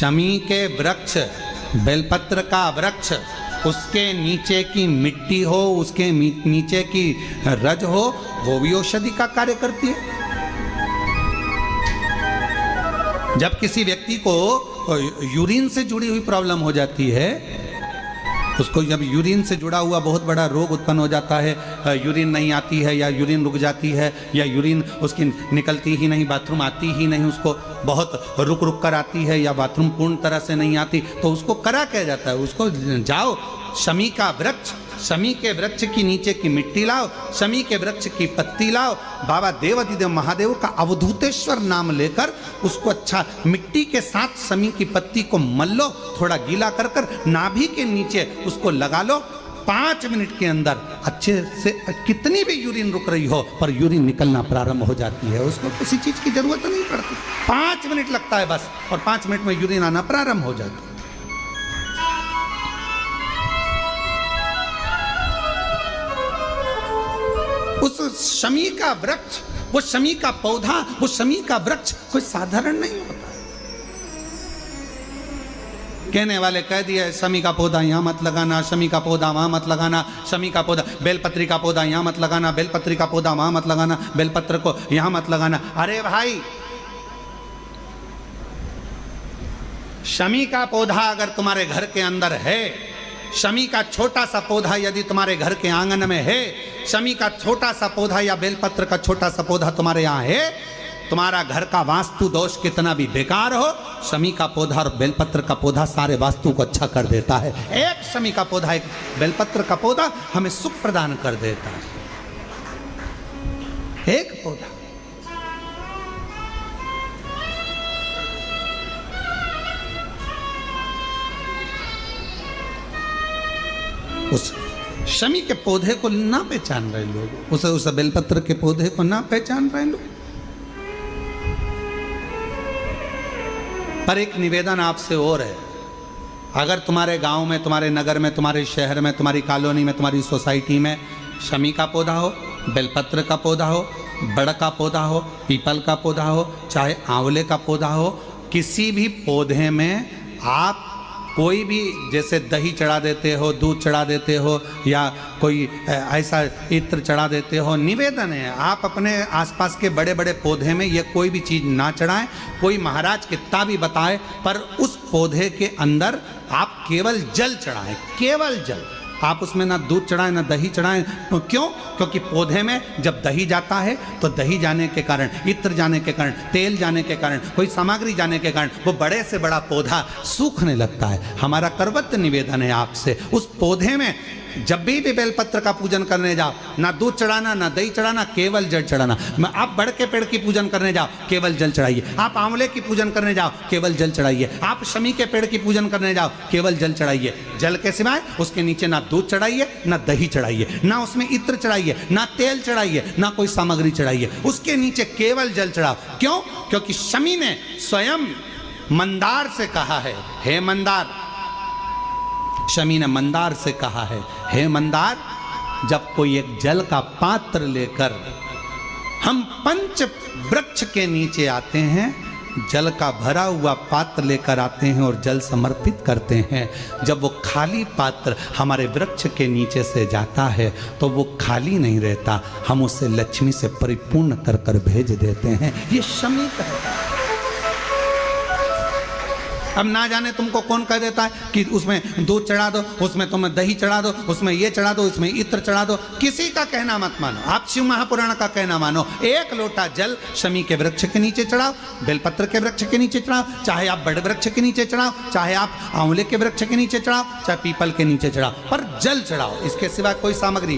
शमी के वृक्ष, बेलपत्र का वृक्ष, उसके नीचे की मिट्टी हो, उसके नीचे की रज हो, वो भी औषधि का कार्य करती है। जब किसी व्यक्ति को यूरिन से जुड़ी हुई प्रॉब्लम हो जाती है, उसको जब यूरिन से जुड़ा हुआ बहुत बड़ा रोग उत्पन्न हो जाता है, यूरिन नहीं आती है या यूरिन रुक जाती है या यूरिन उसकी निकलती ही नहीं, बाथरूम आती ही नहीं, उसको बहुत रुक रुक कर आती है या बाथरूम पूर्ण तरह से नहीं आती, तो उसको करा क्या जाता है? उसको जाओ शमी का वृक्ष, शमी के वृक्ष की नीचे की मिट्टी लाओ, शमी के वृक्ष की पत्ती लाओ, बाबा देवाधिदेव महादेव का अवधूतेश्वर नाम लेकर उसको अच्छा मिट्टी के साथ शमी की पत्ती को मल लो, थोड़ा गीला कर कर नाभि के नीचे उसको लगा लो। 5 मिनट के अंदर अच्छे से कितनी भी यूरिन रुक रही हो पर यूरिन निकलना प्रारंभ हो जाती है, उसको किसी चीज की जरूरत नहीं पड़ती। 5 मिनट लगता है बस, और 5 मिनट में यूरिन आना प्रारंभ हो जाती है। उस शमी का वृक्ष, वो शमी का पौधा, वो शमी का वृक्ष कोई साधारण नहीं होता। कहने वाले कह दिए शमी का पौधा यहां मत लगाना, शमी का पौधा वहां मत लगाना, शमी का पौधा, बेलपत्री का पौधा यहां मत लगाना, बेलपत्री का पौधा वहां मत लगाना, बेलपत्र को यहां मत लगाना। अरे भाई, शमी का पौधा अगर तुम्हारे घर के अंदर है, शमी का छोटा सा पौधा यदि तुम्हारे घर के आंगन में है, शमी का छोटा सा पौधा या बेलपत्र का छोटा सा पौधा तुम्हारे यहाँ है, तुम्हारा घर का वास्तु दोष कितना भी बेकार हो, शमी का पौधा और बेलपत्र का पौधा सारे वास्तु को अच्छा कर देता है। एक शमी का पौधा, एक बेलपत्र का पौधा हमें सुख प्रदान कर देता है। एक पौधा। उस शमी के पौधे को ना पहचान रहे लोग, उस बेलपत्र के पौधे को ना पहचान रहे लोग। पर एक निवेदन आपसे और है, अगर तुम्हारे गांव में, तुम्हारे नगर में, तुम्हारे शहर में, तुम्हारी कॉलोनी में, तुम्हारी सोसाइटी में शमी का पौधा हो, बेलपत्र का पौधा हो, बड़ का पौधा हो, पीपल का पौधा हो, चाहे आंवले का पौधा हो, किसी भी पौधे में आप कोई भी, जैसे दही चढ़ा देते हो, दूध चढ़ा देते हो, या कोई ऐसा इत्र चढ़ा देते हो, निवेदन है आप अपने आसपास के बड़े बड़े पौधे में ये कोई भी चीज़ ना चढ़ाएं। कोई महाराज कितना भी बताए, पर उस पौधे के अंदर आप केवल जल चढ़ाएं, केवल जल। आप उसमें ना दूध चढ़ाएं ना दही चढ़ाएं। क्यों? क्योंकि पौधे में जब दही जाता है तो दही जाने के कारण, इत्र जाने के कारण, तेल जाने के कारण, कोई सामग्री जाने के कारण वो बड़े से बड़ा पौधा सूखने लगता है। हमारा करवत्त निवेदन है आपसे, उस पौधे में जब भी बेलपत्र का पूजन करने जाओ, ना दूध चढ़ाना ना दही चढ़ाना, केवल जल चढ़ाना। आप बड़ के पेड़ की पूजन करने जाओ, केवल जल चढ़ाइए। आप आंवले की पूजन करने जाओ, केवल जल चढ़ाइए। आप शमी के पेड़ की पूजन करने जाओ, केवल जल चढ़ाइए। जल के सिवाय उसके नीचे ना दूध चढ़ाइए ना दही चढ़ाइए, ना उसमें इत्र चढ़ाइए, ना तेल चढ़ाइए, ना कोई सामग्री चढ़ाइए। उसके नीचे केवल जल चढ़ाओ। क्यों? क्योंकि शमी ने स्वयं मंदार से कहा है, हे मंदार, शमी ने मंदार से कहा है, हे मंदार, जब कोई एक जल का पात्र लेकर हम पंच वृक्ष के नीचे आते हैं, जल का भरा हुआ पात्र लेकर आते हैं और जल समर्पित करते हैं, जब वो खाली पात्र हमारे वृक्ष के नीचे से जाता है तो वो खाली नहीं रहता, हम उसे लक्ष्मी से परिपूर्ण कर कर भेज देते हैं। ये शमी कहता है। अब ना जाने तुमको कौन कह देता है कि उसमें दूध चढ़ा दो, उसमें तुम दही चढ़ा दो, उसमें ये चढ़ा दो, उसमें इत्र चढ़ा दो। किसी का कहना मत मानो, आप शिव महापुराण का कहना मानो। एक लोटा जल शमी के वृक्ष के नीचे चढ़ाओ, बेलपत्र के वृक्ष के नीचे चढ़ाओ, चाहे आप बड़ वृक्ष के नीचे चढ़ाओ, चाहे आप आंवले के वृक्ष के नीचे चढ़ाओ, चाहे पीपल के नीचे चढ़ाओ, पर जल चढ़ाओ। इसके सिवा कोई सामग्री